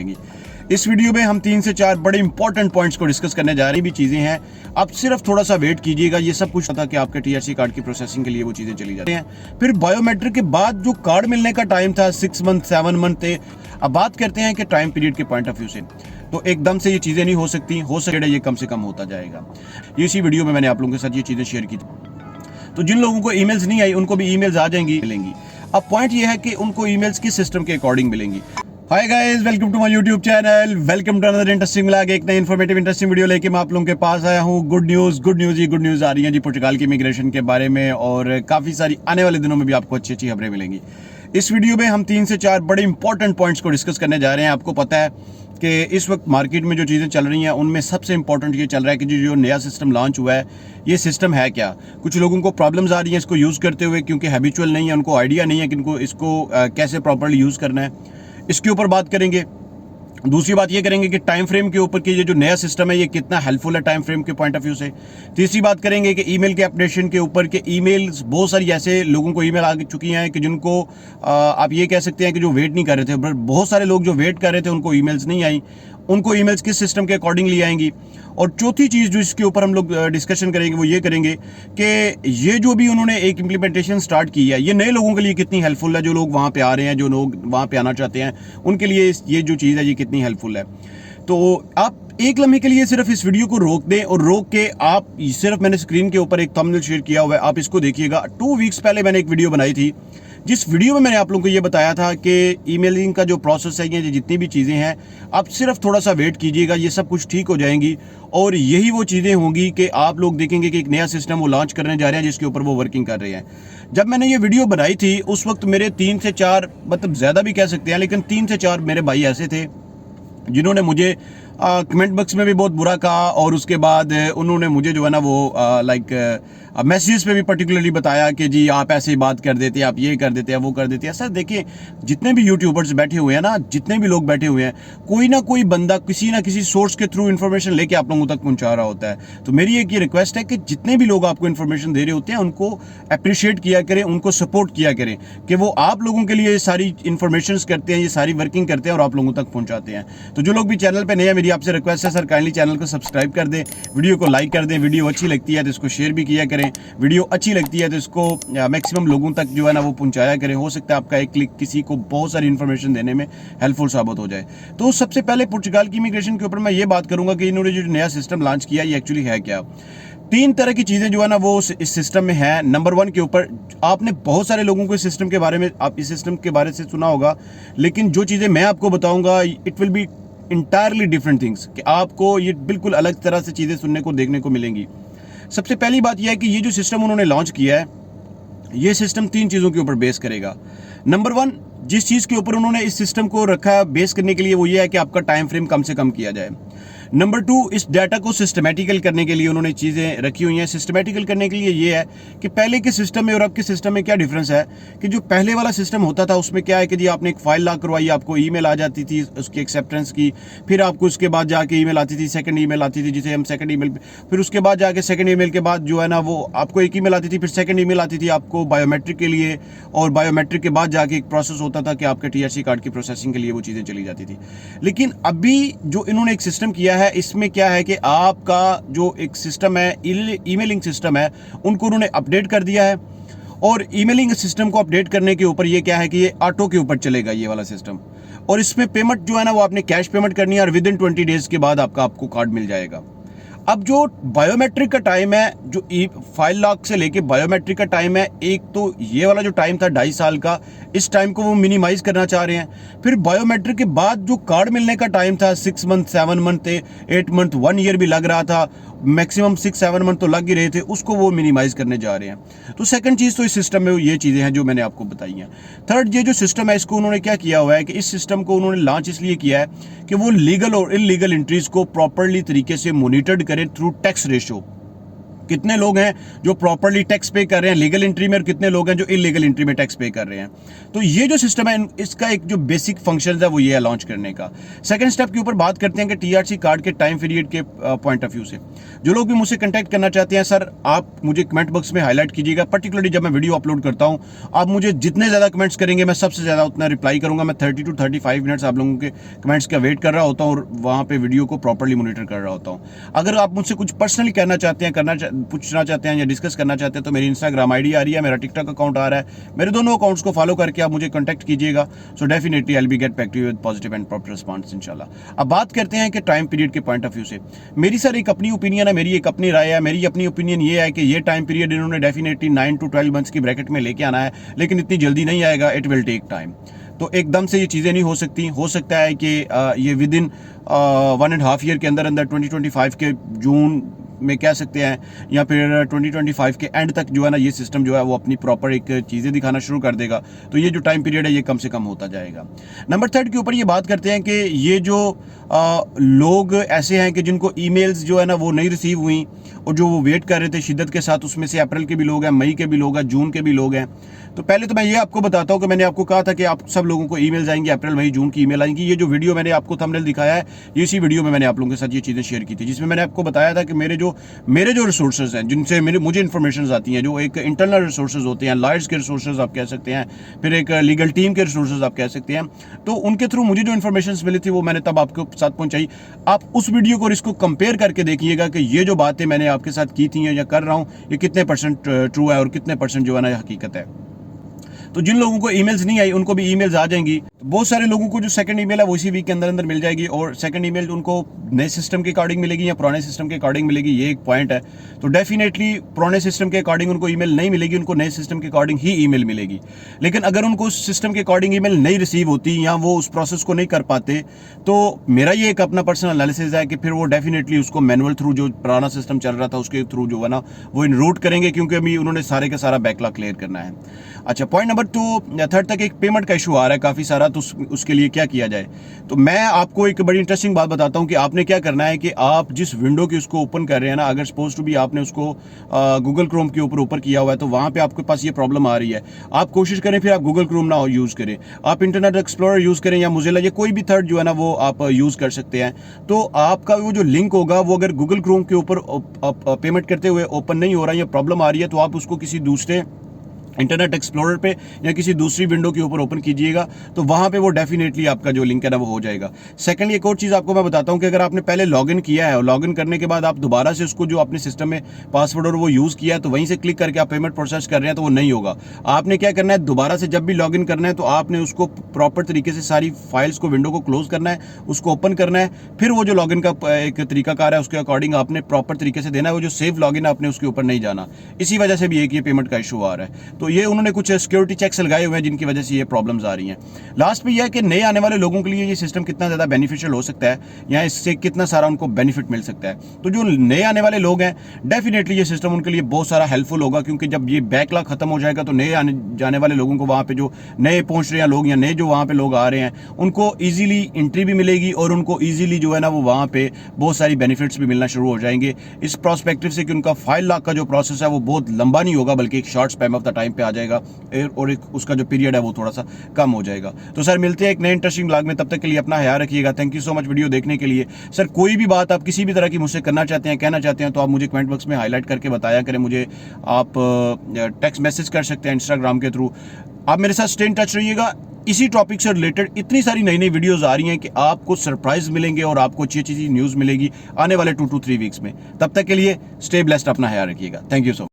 मिलेंगी। इस वीडियो में हम 3 से 4 बड़े इंपॉर्टेंट पॉइंट्स को डिस्कस करने जा रहे हैं। भी चीज़ें हैं, आप सिर्फ थोड़ा सा वेट कीजिएगा। ये सब कुछ था कि आपके टीआरसी कार्ड की प्रोसेसिंग के लिए वो चीज़ें चली जाती हैं। फिर बायोमेट्रिक के बाद जो कार्ड मिलने का टाइम था 6 मंथ 7 मंथ थे। अब बात करते हैं कि टाइम पीरियड के पॉइंट ऑफ व्यू से तो एकदम से ये चीज़ें नहीं हो सकती, हो सके ये कम से कम होता जाएगा। इसी वीडियो में मैंने आप लोगों के साथ ये चीज़ें शेयर की थी। तो जिन लोगों को ईमेल्स नहीं आई उनको भी ईमेल्स आ जाएंगी, मिलेंगी। अब पॉइंट ये है कि उनको ईमेल्स किस सिस्टम के अकॉर्डिंग मिलेंगी। Hi guys, welcome to my YouTube channel, welcome to another interesting vlog. एक नई इन्फॉर्मेटिव इंटरेस्टिंग वीडियो लेके मैं आप लोगों के पास आया हूँ। गुड न्यूज़ ही गुड न्यूज़ आ रही है जी पुर्तगाल की इमिग्रेशन के बारे में, और काफ़ी सारी आने वाले दिनों में भी आपको अच्छी अच्छी खबरें मिलेंगी। इस वीडियो में हम 3 से 4 बड़े इंपॉर्टेंट पॉइंट्स को डिस्कस करने जा रहे हैं। आपको पता है कि इस वक्त मार्केट में जो चीज़ें चल रही हैं उनमें सबसे इंपॉर्टेंट ये चल रहा है कि जो नया सिस्टम लॉन्च हुआ है ये सिस्टम है क्या। कुछ लोगों को प्रॉब्लम्स आ रही हैं इसको यूज़ करते हुए, क्योंकि हैबिचुअल नहीं है, उनको आइडिया नहीं है कि इनको इसको कैसे प्रॉपर्ली यूज़ करना है। इसके ऊपर बात करेंगे। दूसरी बात ये करेंगे कि टाइम फ्रेम के ऊपर कि ये जो नया सिस्टम है ये कितना हेल्पफुल है टाइम फ्रेम के पॉइंट ऑफ व्यू से। तीसरी बात करेंगे कि ईमेल के अपडेशन के ऊपर कि ईमेल्स बहुत सारी ऐसे लोगों को ईमेल आ चुकी हैं कि जिनको आप ये कह सकते हैं कि जो वेट नहीं कर रहे थे, बट बहुत सारे लोग जो वेट कर रहे थे उनको ईमेल्स नहीं आई, उनको ईमेल्स किस सिस्टम के अकॉर्डिंगली आएंगी। और चौथी चीज़ जो इसके ऊपर हम लोग डिस्कशन करेंगे वो ये करेंगे कि ये जो भी उन्होंने एक इम्प्लीमेंटेशन स्टार्ट की है ये नए लोगों के लिए कितनी हेल्पफुल है। जो लोग वहाँ पे आ रहे हैं, जो लोग वहाँ पे आना चाहते हैं, उनके लिए ये जो चीज़ है ये कितनी हेल्पफुल है। तो आप एक लम्हे के लिए सिर्फ इस वीडियो को रोक दें और रोक के आप सिर्फ, मैंने स्क्रीन के ऊपर एक थंबनेल शेयर किया हुआ है, आप इसको देखिएगा। 2 वीक्स पहले मैंने एक वीडियो बनाई थी जिस वीडियो में मैंने आप लोगों को ये बताया था कि ईमेलिंग का जो प्रोसेस है, ये जितनी भी चीज़ें हैं आप सिर्फ थोड़ा सा वेट कीजिएगा, ये सब कुछ ठीक हो जाएंगी। और यही वो चीज़ें होंगी कि आप लोग देखेंगे कि एक नया सिस्टम वो लॉन्च करने जा रहे हैं जिसके ऊपर वो वर्किंग कर रहे हैं। जब मैंने ये वीडियो बनाई थी उस वक्त मेरे 3 से 4, मतलब ज़्यादा भी कह सकते हैं, लेकिन 3 से 4 मेरे भाई ऐसे थे जिन्होंने मुझे कमेंट बॉक्स में भी बहुत बुरा कहा, और उसके बाद उन्होंने मुझे जो है ना वो मैसेजेस पे भी पर्टिकुलरली बताया कि जी आप ऐसे ही बात कर देते, आप ये कर देते हैं, वो कर देते हैं। सर देखिए, जितने भी यूट्यूबर्स बैठे हुए हैं ना, जितने भी लोग बैठे हुए हैं, कोई ना कोई बंदा किसी ना किसी सोर्स के थ्रू इन्फॉर्मेशन लेके आप लोगों तक पहुंचा रहा होता है। तो मेरी एक ये रिक्वेस्ट है कि जितने भी लोग आपको इन्फॉर्मेशन दे रहे होते हैं उनको अप्रिशिएट किया करें, उनको सपोर्ट किया करें कि वो आप लोगों के लिए सारी इन्फॉर्मेशन करते हैं, ये सारी वर्किंग करते हैं और आप लोगों तक पहुँचाते हैं। तो जो लोग भी चैनल पर नए हैं, मेरी आपसे रिक्वेस्ट है सर, काइंडली चैनल को सब्सक्राइब कर दें, वीडियो को लाइक कर दें, वीडियो अच्छी लगती है तो इसको शेयर भी किया करें, वीडियो अच्छी लगती है तो इसको मैक्सिमम लोगों तक जो है ना वो पहुंचाया करें। हो सकता है आपका एक क्लिक किसी को बहुत सारी इन्फॉर्मेशन देने में हेल्पफुल साबित हो जाए। तो सबसे पहले पुर्तगाल की इमिग्रेशन के ऊपर मैं ये बात करूंगा कि इन्होंने जो नया सिस्टम लॉन्च किया ये एक्चुअली है क्या। 3 तरह की चीज़ें जो है ना वो इस सिस्टम में है। नंबर 1 के ऊपर आपने बहुत सारे लोगों को इस सिस्टम के बारे में, आप इस सिस्टम के बारे से सुना होगा, लेकिन जो चीज़ें मैं आपको बताऊंगा it will be entirely different things, कि आपको ये बिल्कुल अलग तरह से चीज़ें सुनने को देखने को मिलेंगी। सबसे पहली बात यह है कि ये जो सिस्टम उन्होंने लॉन्च किया है ये सिस्टम 3 चीज़ों के ऊपर बेस करेगा। नंबर 1, जिस चीज़ के ऊपर उन्होंने इस सिस्टम को रखा है बेस करने के लिए वो ये है कि आपका टाइम फ्रेम कम से कम किया जाए। नंबर 2, इस डाटा को सिस्टमेटिकल करने के लिए उन्होंने चीज़ें रखी हुई हैं। सिस्टमेटिकल करने के लिए ये है कि पहले के सिस्टम में और अब के सिस्टम में क्या डिफरेंस है, कि जो पहले वाला सिस्टम होता था उसमें क्या है कि जी आपने एक फाइल लॉक करवाई, आपको ईमेल आ जाती थी उसकी एक्सेप्टेंस की, फिर आपको उसके बाद जाके ईमेल आती थी, सेकंड ईमेल आती थी जिसे हम सेकंड ईमेल, फिर उसके बाद जाके सेकंड ईमेल के बाद जो है ना वो आपको एक ईमेल आती थी, फिर सेकंड ईमेल आती थी आपको बायोमेट्रिक के लिए, और बायोमेट्रिक के बाद जाके एक प्रोसेस होता था कि आपके टीआरसी कार्ड की प्रोसेसिंग के लिए वो चीज़ें चली जाती थी। लेकिन अभी जो इन्होंने एक सिस्टम किया है इसमें क्या है कि आपका जो एक सिस्टम है, ईमेलिंग सिस्टम है, उनको उन्होंने अपडेट कर दिया है। और ईमेलिंग सिस्टम को अपडेट करने के ऊपर ये क्या है कि ये ऑटो के ऊपर चलेगा ये वाला सिस्टम, और इसमें पेमेंट जो है ना वो आपने कैश पेमेंट करनी है और विद इन 20 डेज के बाद आपको कार्ड मिल जाएगा। अब जो बायोमेट्रिक का टाइम है, जो फाइल लॉक से लेके बायोमेट्रिक का टाइम है, एक तो ये वाला जो टाइम था 2.5 साल का, इस टाइम को वो मिनिमाइज करना चाह रहे हैं। फिर बायोमेट्रिक के बाद जो कार्ड मिलने का टाइम था 6 मंथ 7 मंथ थे, 8 मंथ 1 ईयर भी लग रहा था, मैक्सिमम 6-7 मंथ तो लग ही रहे थे, उसको वो मिनिमाइज करने जा रहे हैं। तो सेकंड चीज़ तो इस सिस्टम में ये चीज़ें हैं जो मैंने आपको बताई हैं। थर्ड, ये जो सिस्टम है इसको उन्होंने क्या किया हुआ है कि इस सिस्टम को उन्होंने लॉन्च इसलिए किया है कि वो लीगल और इलीगल एंट्रीज को प्रॉपरली तरीके से मॉनिटर्ड करें थ्रू टैक्स रेशो, कितने लोग हैं जो प्रॉपर्ली टैक्स पे कर रहे हैं लीगल एंट्री में और कितने लोग हैं जो इलीगल एंट्री में टैक्स पे कर रहे हैं। तो ये जो सिस्टम है इसका एक जो बेसिक फंक्शन है वो ये है लॉन्च करने का। सेकंड स्टेप के ऊपर बात करते हैं कि टीआरसी कार्ड के टाइम पीरियड के पॉइंट ऑफ व्यू से जो लोग भी मुझसे कंटेक्ट करना चाहते हैं, सर आप मुझे कमेंट बॉक्स में हाईलाइट कीजिएगा। पर्टिकुलरली जब मैं वीडियो अपलोड करता हूं आप मुझे जितने ज़्यादा कमेंट्स करेंगे मैं सबसे ज़्यादा उतना रिप्लाई करूंगा। मैं 30 to 35 मिनट्स आप लोगों के कमेंट्स का वेट कर रहा होता हूं और वहां पे वीडियो को प्रॉपर्ली मॉनिटर कर रहा होता हूं। अगर आप मुझसे कुछ पर्सनली कहना चाहते हैं, पूछना चाहते हैं या डिस्कस करना चाहते हैं तो मेरी इंस्टाग्राम आईडी आ रही है, मेरा टिकटॉक अकाउंट आ रहा है, मेरे दोनों अकाउंट्स को फॉलो करके आप मुझे कॉन्टैक्ट कीजिएगा। So definitely I will get back to you with positive and proper response इंशाल्लाह। अब बात करते हैं कि टाइम पीरियड के पॉइंट ऑफ व्यू से मेरी सर एक अपनी ओपिनियन है, मेरी एक अपनी राय है। मेरी अपनी ओपिनियन ये है कि ये टाइम पीरियड इन्होंने डेफिनेटली 9 to 12 मंथ्स की ब्रैकेट में लेके आना है, लेकिन इतनी जल्दी नहीं आएगा, इट विल टेक टाइम। तो एकदम से ये चीज़ें नहीं हो सकती। हो सकता है कि ये विद इन 1.5 ईयर के अंदर अंदर 2025 के जून में कह सकते हैं या फिर 2025 के एंड तक जो है ना ये सिस्टम जो है वो अपनी प्रॉपर एक चीज़ें दिखाना शुरू कर देगा। तो ये जो टाइम पीरियड है ये कम से कम होता जाएगा। नंबर 3 के ऊपर ये बात करते हैं कि ये जो लोग ऐसे हैं कि जिनको ईमेल्स जो है ना वो नहीं रिसीव हुई और जो वो वेट कर रहे थे शिद्दत के साथ, उसमें से अप्रैल के भी लोग हैं, मई के भी लोग हैं, जून के भी लोग हैं। तो पहले तो मैं ये आपको बताता हूँ कि मैंने आपको कहा था कि आप सब लोगों को ईमेल्स आएंगी, अप्रैल मई जून की ईमेल आएंगी। ये जो वीडियो मैंने आपको थंबनेल दिखाया है ये इसी वीडियो में मैंने आप लोगों के साथ ये चीज़ें शेयर की थी, जिसमें मैंने आपको बताया था कि मेरे जो रिसोर्सेज हैं जिनसे मुझे इन्फॉर्मेशन आती हैं, जो एक इंटरनल रिसोर्सेज होते हैं, लॉयर्स के रिसोर्सेज आप कह सकते हैं, फिर एक लीगल टीम के रिसोर्सेज आप कह सकते हैं, तो उनके थ्रू मुझे जो इन्फॉर्मेशन मिली थी वो मैंने तब आपके साथ पहुंचाई। आप उस वीडियो को और इसको कंपेयर करके देखिएगा कि ये जो बातें मैंने आपके साथ की थी या कर रहा हूँ ये कितने % ट्रू है और कितने % जो है ना हकीकत है। तो जिन लोगों को ईमेल्स नहीं आई उनको भी ईमेल्स आ जाएंगी। तो बहुत सारे लोगों को जो सेकंड ईमेल है वो इसी वीक के अंदर अंदर मिल जाएगी और सेकंड ईमेल उनको नए सिस्टम के अकॉर्डिंग मिलेगी या पुराने सिस्टम के अकॉर्डिंग मिलेगी, ये एक पॉइंट है। तो डेफिनेटली पुराने सिस्टम के अकॉर्डिंग उनको ईमेल नहीं मिलेगी, उनको नए सिस्टम के अकॉर्डिंग ही ईमेल मिलेगी। लेकिन अगर उनको उस सिस्टम के अकॉर्डिंग ईमेल नहीं रिसीव होती या वो उस प्रोसेस को नहीं कर पाते तो मेरा ये एक अपना पर्सनल एनालिसिस है कि फिर वो डेफिनेटली उसको मैनुअल थ्रू जो पुराना सिस्टम चल रहा था उसके थ्रू जो है ना वो इनरूट करेंगे, क्योंकि अभी उन्होंने सारे का सारा बैकलॉग क्लियर करना है। अच्छा, पॉइंट नंबर 2 3 तक एक पेमेंट का इशू आ रहा है काफ़ी सारा, तो उसके लिए क्या किया जाए। तो मैं आपको एक बड़ी इंटरेस्टिंग बात बताता हूँ कि आपने क्या करना है कि आप जिस विंडो की उसको ओपन कर रहे हैं ना, अगर सपोज टू भी आपने उसको गूगल क्रोम के ऊपर ओपन किया हुआ है तो वहाँ पे आपके पास ये प्रॉब्लम आ रही है। आप कोशिश करें फिर आप गूगल क्रोम ना यूज़ करें, आप इंटरनेट एक्सप्लोरर यूज़ करें या मोज़िला या कोई भी थर्ड जो है ना वो आप यूज़ कर सकते हैं। तो आपका वो जो लिंक होगा वो अगर गूगल क्रोम के ऊपर पेमेंट करते हुए ओपन नहीं हो रहा है या प्रॉब्लम आ रही है तो आप उसको किसी दूसरे इंटरनेट एक्सप्लोरर पे या किसी दूसरी विंडो के ऊपर ओपन कीजिएगा, तो वहाँ पे वो डेफिनेटली आपका जो लिंक है ना वो हो जाएगा। सेकंडली एक और चीज़ आपको मैं बताता हूँ कि अगर आपने पहले लॉगिन किया है और लॉगिन करने के बाद आप दोबारा से उसको जो अपने सिस्टम में पासवर्ड और वो यूज़ किया है तो वहीं से क्लिक करके आप पेमेंट प्रोसेस कर रहे हैं तो वो नहीं होगा। आपने क्या करना है, दोबारा से जब भी लॉगिन करना है तो आपने उसको प्रॉपर तरीके से सारी फाइल्स को विंडो को क्लोज करना है, उसको ओपन करना है, फिर वो जो लॉगिन का एक तरीकाकार है उसके अकॉर्डिंग आपने प्रॉपर तरीके से देना है। वो जो सेव लॉगिन है आपने उसके ऊपर नहीं जाना। इसी वजह से भी एक ये पेमेंट का इशू आ रहा है। तो ये उन्होंने कुछ सिक्योरिटी चेक्स लगाए हुए हैं जिनकी वजह से ये प्रॉब्लम्स आ रही हैं। लास्ट में यह है कि नए आने वाले लोगों के लिए ये सिस्टम कितना ज़्यादा बेनिफिशियल हो सकता है या इससे कितना सारा उनको बेनिफिट मिल सकता है। तो जो नए आने वाले लोग हैं डेफिनेटली ये सिस्टम उनके लिए बहुत सारा हेल्पफुल होगा, क्योंकि जब ये बैकलॉग खत्म हो जाएगा तो नए आने जाने वाले लोगों को वहाँ पे जो नए पहुँच रहे हैं लोग या नए जो वहाँ पे लोग आ रहे हैं उनको ईजिली एंट्री भी मिलेगी और उनको ईजिली जो है ना वो वहाँ पे बहुत सारी बेनिफिट्स भी मिलना शुरू हो जाएंगे इस प्रोस्पेक्टिव से कि उनका 5 लाख का जो प्रोसेस है वो बहुत लंबा नहीं होगा बल्कि एक short span of the time पे आ जाएगा और एक उसका जो पीरियड है वो थोड़ा सा कम हो जाएगा। तो सर मिलते हैं एक नए इंटरेस्टिंग ब्लॉग में, तब तक के लिए अपना ख्याल रखिएगा। Thank you so much video देखने के लिए। सर कोई भी बात आप किसी भी तरह की मुझसे करना चाहते हैं, कहना चाहते हैं तो आप मुझे कमेंट बॉक्स में हाईलाइट करके बताया करें। मुझे आप टेक्स्ट मैसेज कर सकते हैं इंस्टाग्राम के थ्रू। आप मेरे साथ स्टे इन टच रहिएगा। इसी टॉपिक से रिलेटेड इतनी सारी नई नई वीडियोस आ रही हैं कि आपको सरप्राइज मिलेंगे और आपको अच्छी अच्छी न्यूज़ मिलेगी आने वाले 2 to 3 वीक्स में। तब तक के लिए स्टे ब्लेस्ड, अपना ख्याल रखिएगा। Thank you so much.